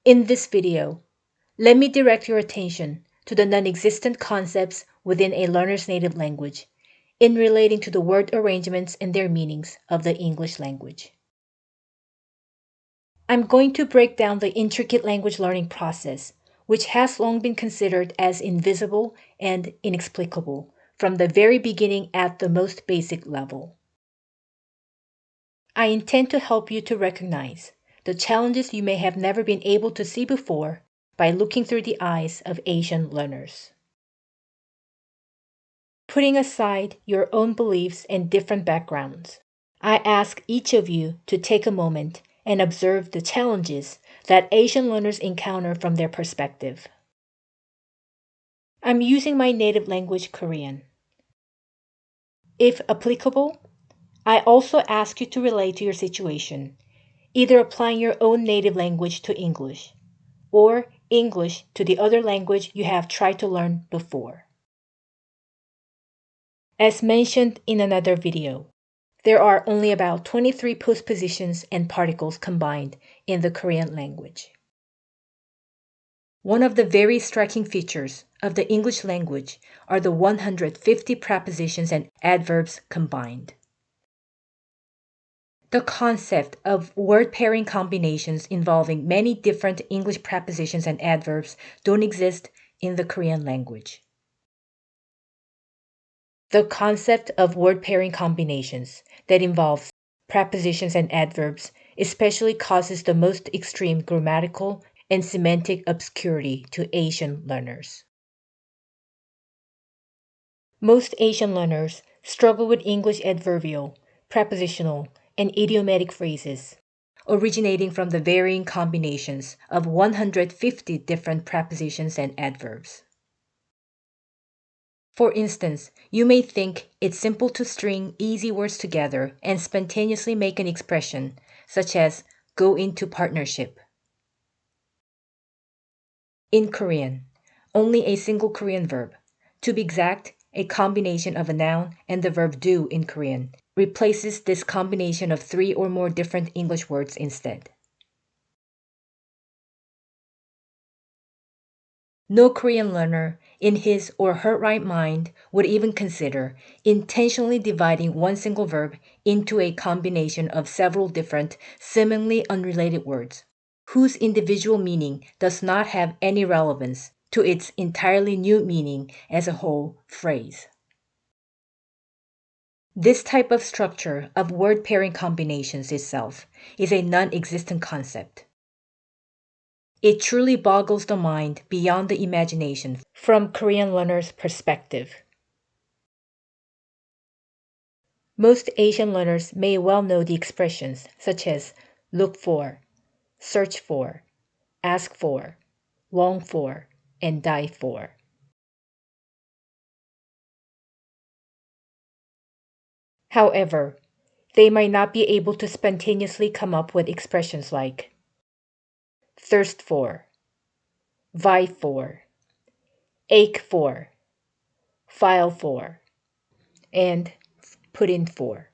In this video, let me direct your attention to the non-existent concepts within a learner's native language in relating to the word arrangements and their meanings of the English language. I'm going to break down the intricate language learning process, which has long been considered as invisible and inexplicable from the very beginning at the most basic level. I intend to help you to recognize the challenges you may have never been able to see before by looking through the eyes of Asian learners. Putting aside your own beliefs and different backgrounds, I ask each of you to take a moment and observe the challenges that Asian learners encounter from their perspective. I'm using my native language, Korean. If applicable, I also ask you to relate to your situation, either applying your own native language to English or English to the other language you have tried to learn before. As mentioned in another video, there are only about 23 postpositions and particles combined in the Korean language. One of the very striking features of the English language are the 150 prepositions and adverbs combined. The concept of word pairing combinations involving many different English prepositions and adverbs don't exist in the Korean language. The concept of word pairing combinations that involves prepositions and adverbs especially causes the most extreme grammatical and semantic obscurity to Asian learners. Most Asian learners struggle with English adverbial, prepositional, and idiomatic phrases, originating from the varying combinations of 150 different prepositions and adverbs. For instance, you may think it's simple to string easy words together and spontaneously make an expression, such as go into partnership. In Korean, only a single Korean verb, to be exact, a combination of a noun and the verb do in Korean, replaces this combination of 3 or more different English words instead. No Korean learner in his or her right mind would even consider intentionally dividing one single verb into a combination of several different, seemingly unrelated words, whose individual meaning does not have any relevance to its entirely new meaning as a whole phrase. This type of structure of word pairing combinations itself is a non-existent concept. It truly boggles the mind beyond the imagination from Korean learners' perspective. Most Asian learners may well know the expressions such as look for, search for, ask for, long for, and die for. However, they might not be able to spontaneously come up with expressions like thirst for, vie for, ache for, file for, and put in for.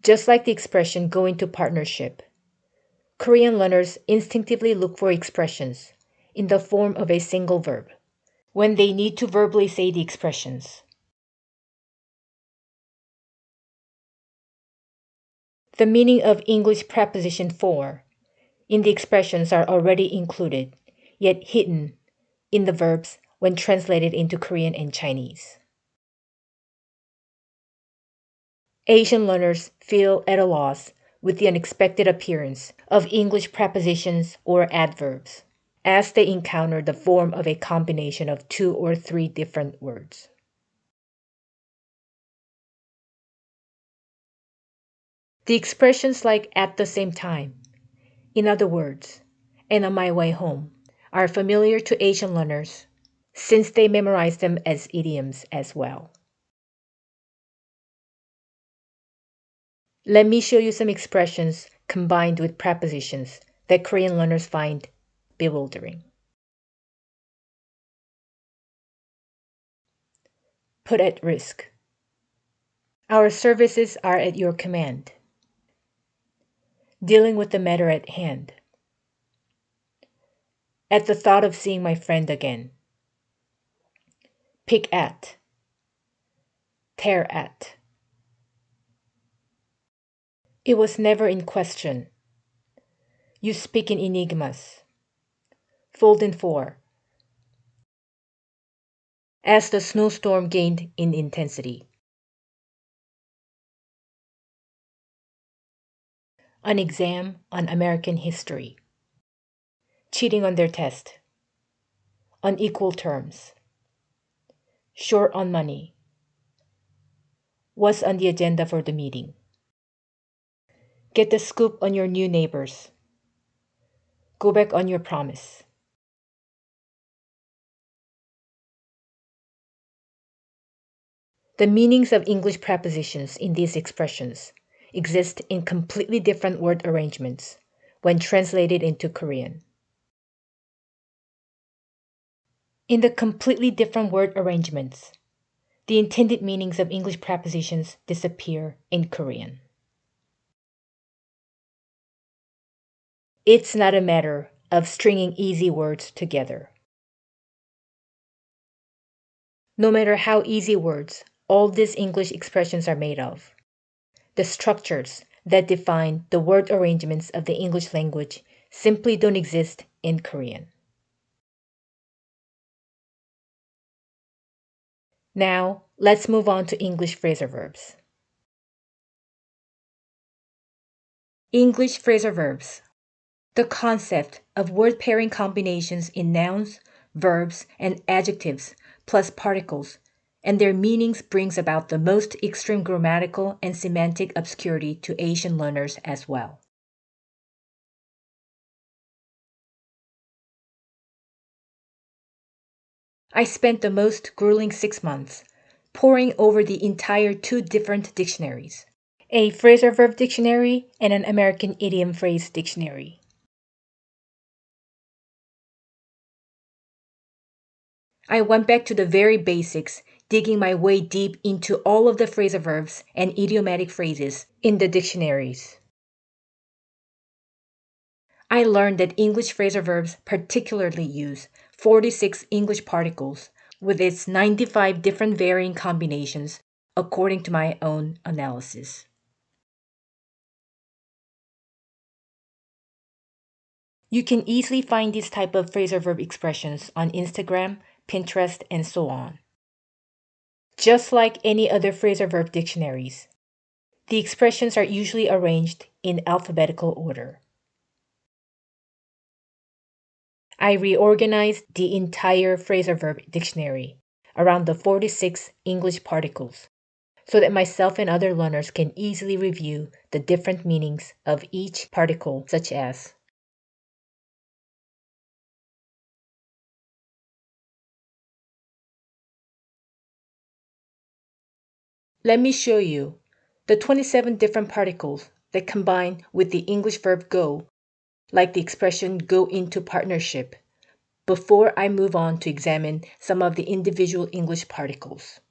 Just like the expression go into partnership, Korean learners instinctively look for expressions in the form of a single verb when they need to verbally say the expressions. The meaning of English preposition for in the expressions are already included, yet hidden in the verbs when translated into Korean and Chinese. Asian learners feel at a loss with the unexpected appearance of English prepositions or adverbs as they encounter the form of a combination of 2 or 3 different words. The expressions like at the same time, in other words, and on my way home, are familiar to Asian learners since they memorize them as idioms as well. Let me show you some expressions combined with prepositions that Korean learners find bewildering. Put at risk. Our services are at your command. Dealing with the matter at hand. At the thought of seeing my friend again. Pick at. Tear at. It was never in question. You speak in enigmas. Fold in four. As the snowstorm gained in intensity. An exam on American history. Cheating on their test. On equal terms. Short on money. Was on the agenda for the meeting. Get the scoop on your new neighbors. Go back on your promise. The meanings of English prepositions in these expressions exist in completely different word arrangements when translated into Korean. In the completely different word arrangements, the intended meanings of English prepositions disappear in Korean. It's not a matter of stringing easy words together. No matter how easy words all these English expressions are made of, the structures that define the word arrangements of the English language simply don't exist in Korean. Now, let's move on to English phrasal verbs. English phrasal verbs. The concept of word pairing combinations in nouns, verbs, and adjectives, plus particles, and their meanings brings about the most extreme grammatical and semantic obscurity to Asian learners as well. I spent the most grueling 6 months poring over the entire 2 different dictionaries, a phrasal verb dictionary and an American idiom phrase dictionary. I went back to the very basics, digging my way deep into all of the phrasal verbs and idiomatic phrases in the dictionaries. I learned that English phrasal verbs particularly use 46 English particles with its 95 different varying combinations, according to my own analysis. You can easily find these type of phrasal verb expressions on Instagram, Pinterest, and so on. Just like any other phrasal verb dictionaries, the expressions are usually arranged in alphabetical order. I reorganized the entire phrasal verb dictionary around the 46 English particles so that myself and other learners can easily review the different meanings of each particle, such as let me show you the 27 different particles that combine with the English verb go, like the expression go into partnership, before I move on to examine some of the individual English particles.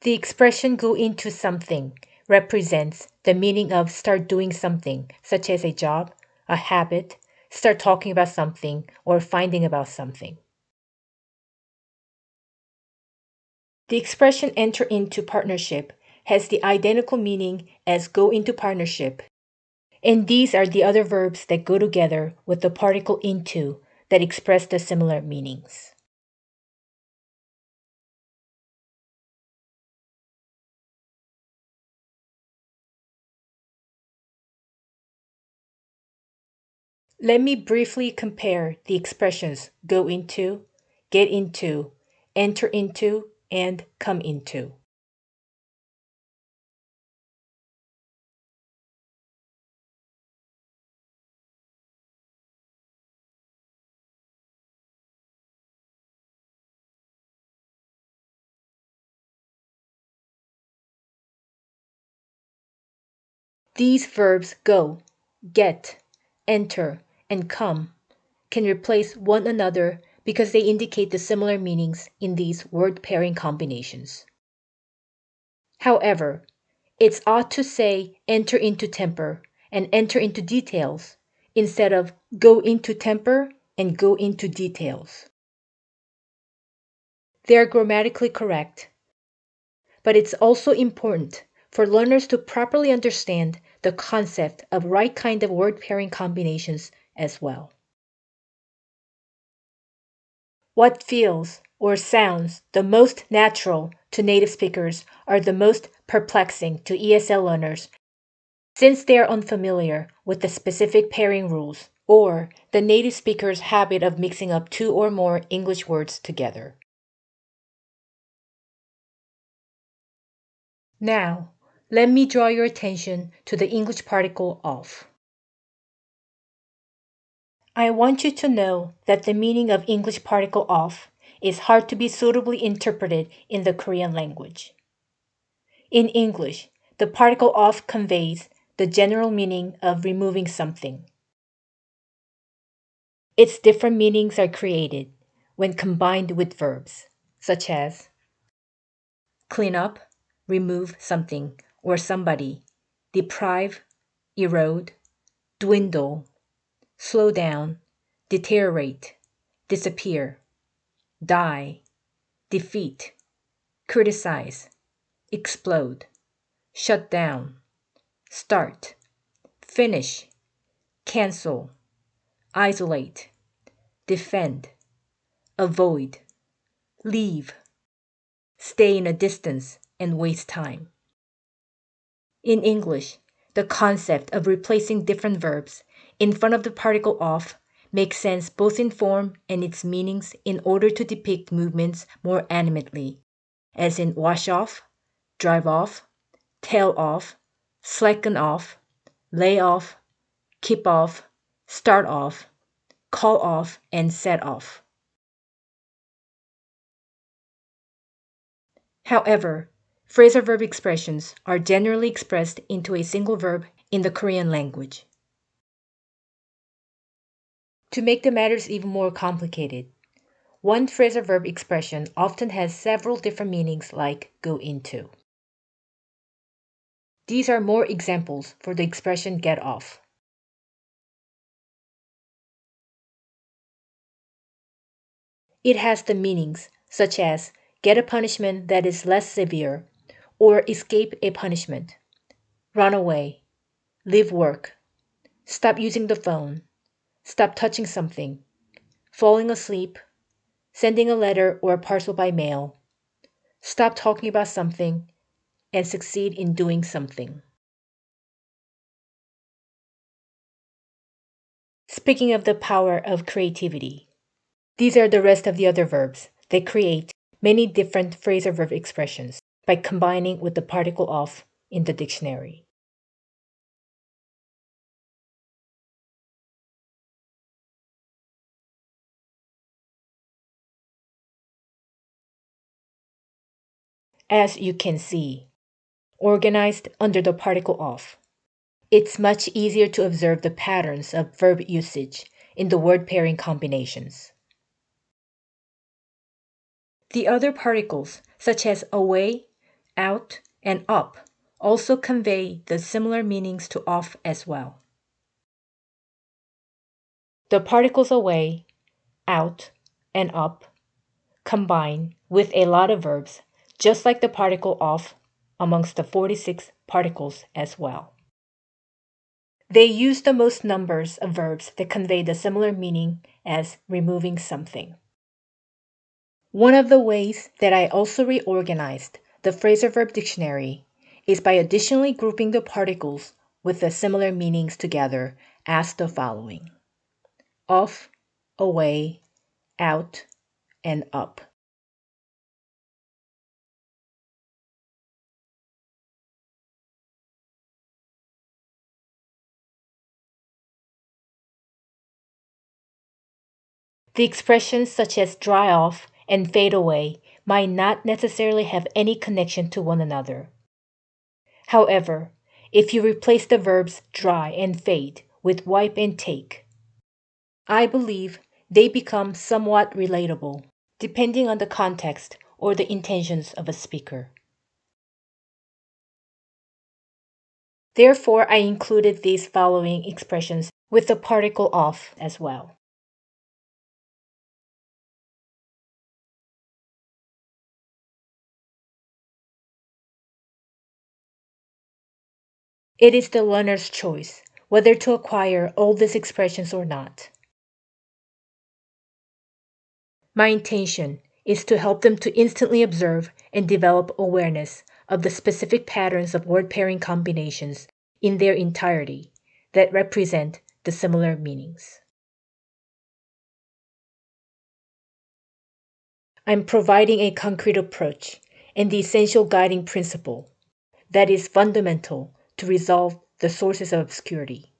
The expression go into something represents the meaning of start doing something, such as a job, a habit, start talking about something, or finding about something. The expression enter into partnership has the identical meaning as go into partnership, and these are the other verbs that go together with the particle into that express the similar meanings. Let me briefly compare the expressions go into, get into, enter into, and come into. These verbs go, get, enter, and come can replace one another because they indicate the similar meanings in these word pairing combinations. However, it's odd to say enter into temper and enter into details instead of go into temper and go into details. They are grammatically correct, but it's also important for learners to properly understand the concept of right kind of word pairing combinations as well. What feels or sounds the most natural to native speakers are the most perplexing to ESL learners since they are unfamiliar with the specific pairing rules or the native speaker's habit of mixing up two or more English words together. Now, let me draw your attention to the English particle of. I want you to know that the meaning of English particle of is hard to be suitably interpreted in the Korean language. In English, the particle of conveys the general meaning of removing something. Its different meanings are created when combined with verbs, such as clean up, remove something or somebody, deprive, erode, dwindle, slow down, deteriorate, disappear, die, defeat, criticize, explode, shut down, start, finish, cancel, isolate, defend, avoid, leave, stay in a distance, and waste time. In English, the concept of replacing different verbs in front of the particle of makes sense both in form and its meanings in order to depict movements more animately, as in wash off, drive off, tail off, slacken off, lay off, keep off, start off, call off, and set off. However, phrasal verb expressions are generally expressed into a single verb in the Korean language. To make the matters even more complicated, one phrasal verb expression often has several different meanings like go into. These are more examples for the expression get off. It has the meanings such as get a punishment that is less severe or escape a punishment, run away, leave work, stop using the phone, stop touching something, falling asleep, sending a letter or a parcel by mail, stop talking about something, and succeed in doing something. Speaking of the power of creativity, these are the rest of the other verbs that create many different phrasal verb expressions by combining with the particle of in the dictionary. As you can see, organized under the particle of, it's much easier to observe the patterns of verb usage in the word pairing combinations. The other particles, such as away, out, and up, also convey the similar meanings to off as well. The particles away, out, and up combine with a lot of verbs, just like the particle of amongst the 46 particles as well. They use the most numbers of verbs that convey the similar meaning as removing something. One of the ways that I also reorganized the phrasal verb dictionary is by additionally grouping the particles with the similar meanings together as the following: off, away, out, and up. The expressions such as dry off and fade away might not necessarily have any connection to one another. However, if you replace the verbs dry and fade with wipe and take. I believe they become somewhat relatable, depending on the context or the intentions of a speaker. Therefore, I included these following expressions with the particle of as well. It is the learner's choice whether to acquire all these expressions or not. My intention is to help them to instantly observe and develop awareness of the specific patterns of word pairing combinations in their entirety that represent the similar meanings. I'm providing a concrete approach and the essential guiding principle that is fundamental to resolve the sources of obscurity.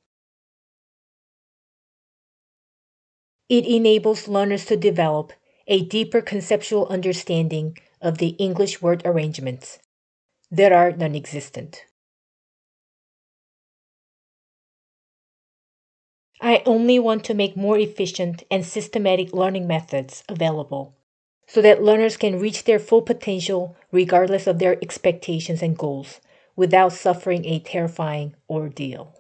It enables learners to develop a deeper conceptual understanding of the English word arrangements that are non-existent. I only want to make more efficient and systematic learning methods available so that learners can reach their full potential regardless of their expectations and goals without suffering a terrifying ordeal.